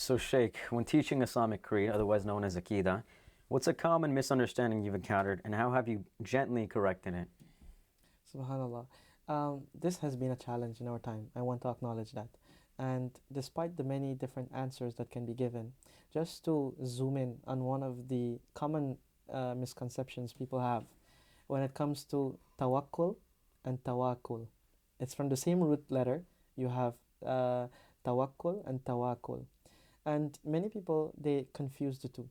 So, Sheikh, when teaching Islamic Creed, otherwise known as Aqidah, what's a common misunderstanding you've encountered and how have you gently corrected it? Subhanallah. This has been a challenge in our time. I want to acknowledge that. And despite the many different answers that can be given, just to zoom in on one of the common misconceptions people have when it comes to tawakkul and tawakkul. It's from the same root letter. You have tawakkul and tawakkul. And many people, they confuse the two.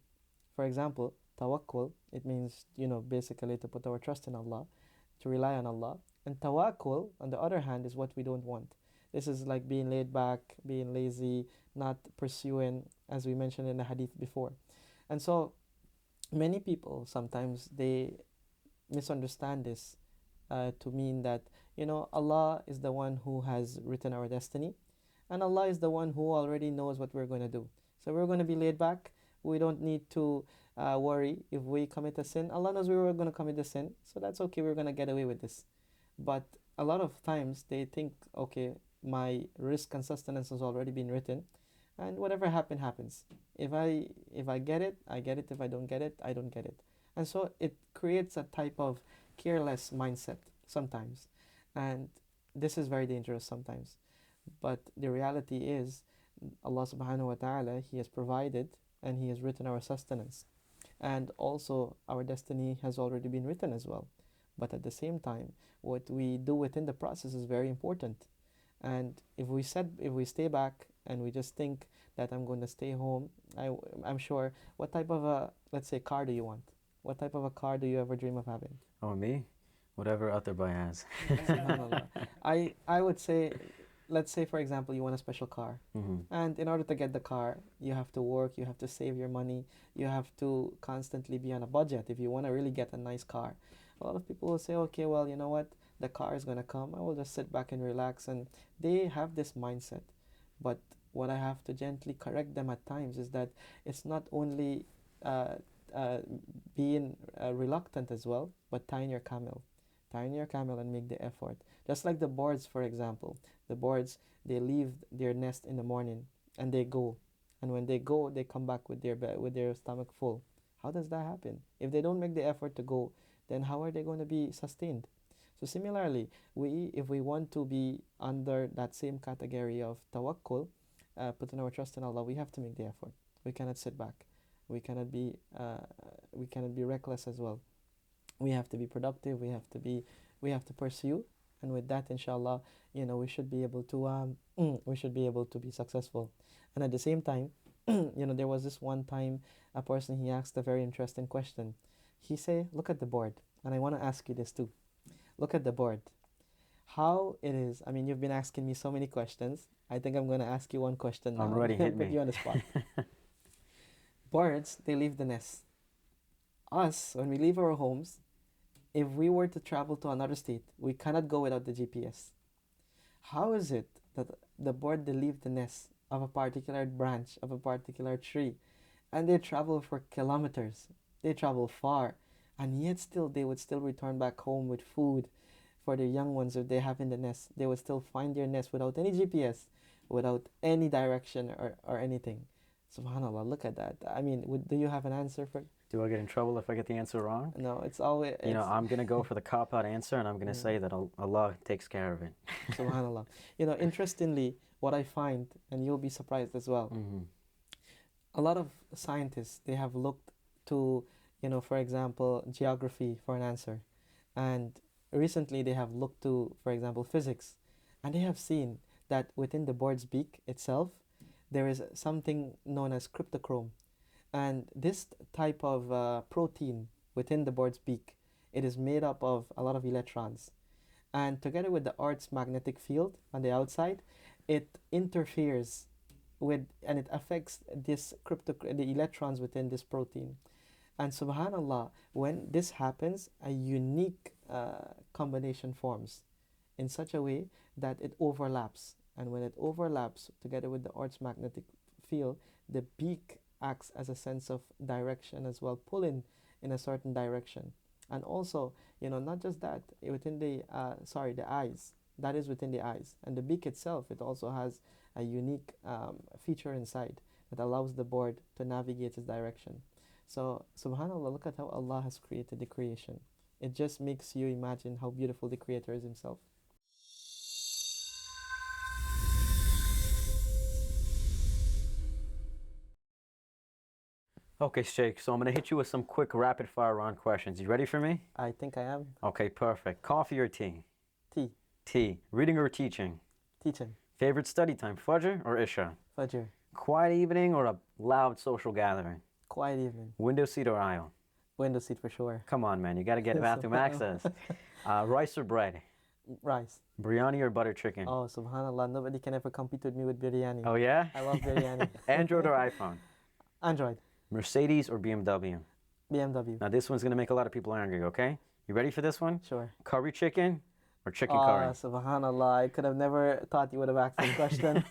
For example, tawakkul, it means, basically to put our trust in Allah, to rely on Allah. And tawakkul, on the other hand, is what we don't want. This is like being laid back, being lazy, not pursuing, as we mentioned in the hadith before. And so, many people sometimes they misunderstand this to mean that, Allah is the one who has written our destiny, and Allah is the one who already knows what we're going to do. So we're going to be laid back. We don't need to worry if we commit a sin. Allah knows we were going to commit a sin, so that's okay. We're going to get away with this. But a lot of times they think, okay, my risk and sustenance has already been written, and whatever happens. If I get it, I get it. If I don't get it, I don't get it. And so it creates a type of careless mindset sometimes, and this is very dangerous sometimes. But the reality is, Allah subhanahu wa ta'ala, He has provided and He has written our sustenance. And also, our destiny has already been written as well. But at the same time, what we do within the process is very important. And if we stay back and we just think that I'm going to stay home, I'm sure, what type of a, let's say, car do you want? What type of a car do you ever dream of having? Oh, me? Whatever Atharbai has. Subhanallah. I would say, let's say for example, you want a special car. Mm-hmm. And in order to get the car, you have to work, you have to save your money, you have to constantly be on a budget if you want to really get a nice car. A lot of people will say, okay, well, you know what? The car is going to come. I will just sit back and relax. And they have this mindset. But what I have to gently correct them at times is that it's not only uh, uh, being reluctant as well, but tying your camel. Tying your camel and make the effort. Just like the birds, for example. The birds, they leave their nest in the morning and they go. And when they go, they come back with their stomach full. How does that happen? If they don't make the effort to go, then how are they going to be sustained? So similarly, if we want to be under that same category of tawakkul, putting our trust in Allah, we have to make the effort. We cannot sit back. We cannot be reckless as well. We have to be productive. We have to pursue, and with that, inshallah, we should be able to we should be able to be successful. And at the same time, there was this one time a person, he asked a very interesting question. He say, look at the board, and I want to ask you this too. Look at the board. How it is. I mean, you've been asking me so many questions. I think I'm going to ask you one question I'm now. ready, hit Put me. you on the spot. Birds, they leave the nest. Us, when we leave our homes, if we were to travel to another state, we cannot go without the GPS. How is it that the bird, they leave the nest of a particular branch of a particular tree, and they travel for kilometers? They travel far, and yet still they would still return back home with food for their young ones if they have in the nest. They would still find their nest without any GPS, without any direction or anything. Subhanallah, look at that. I mean, do you have an answer for? Do I get in trouble if I get the answer wrong? No, it's always I'm going to go for the cop-out answer and I'm going to say that Allah takes care of it. Subhanallah. Interestingly, what I find, and you'll be surprised as well, Mm-hmm. a lot of scientists, they have looked to, for example, geography for an answer. And recently they have looked to, for example, physics. And they have seen that within the bird's beak itself, there is something known as cryptochrome. And this type of protein within the bird's beak, it is made up of a lot of electrons. And together with the Earth's magnetic field on the outside, it interferes with, and it affects the electrons within this protein. And subhanallah, when this happens, a unique combination forms in such a way that it overlaps. And when it overlaps together with the Earth's magnetic field, the beak acts as a sense of direction as well, pulling in a certain direction. And also, not just that, within the eyes, that is within the eyes. And the beak itself, it also has a unique feature inside. that allows the board to navigate its direction. So, subhanAllah, look at how Allah has created the creation. It just makes you imagine how beautiful the Creator is Himself. Okay, Sheikh, so I'm going to hit you with some quick rapid fire round questions. You ready for me? I think I am. Okay, perfect. Coffee or tea? Tea. Tea. Reading or teaching? Teaching. Favorite study time, Fajr or Isha? Fajr. Quiet evening or a loud social gathering? Quiet evening. Window seat or aisle? Window seat for sure. Come on, man, you got to get bathroom access. Rice or bread? Rice. Biryani or butter chicken? Oh, subhanAllah, nobody can ever compete with me with biryani. Oh, yeah? I love biryani. Android or iPhone? Android. Mercedes or BMW? BMW. Now, this one's going to make a lot of people angry, okay? You ready for this one? Sure. Curry chicken or chicken Oh, curry? subhanAllah, I could have never thought you would have asked this question.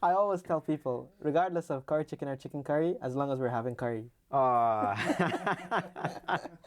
I always tell people, regardless of curry chicken or chicken curry, as long as we're having curry. Ah.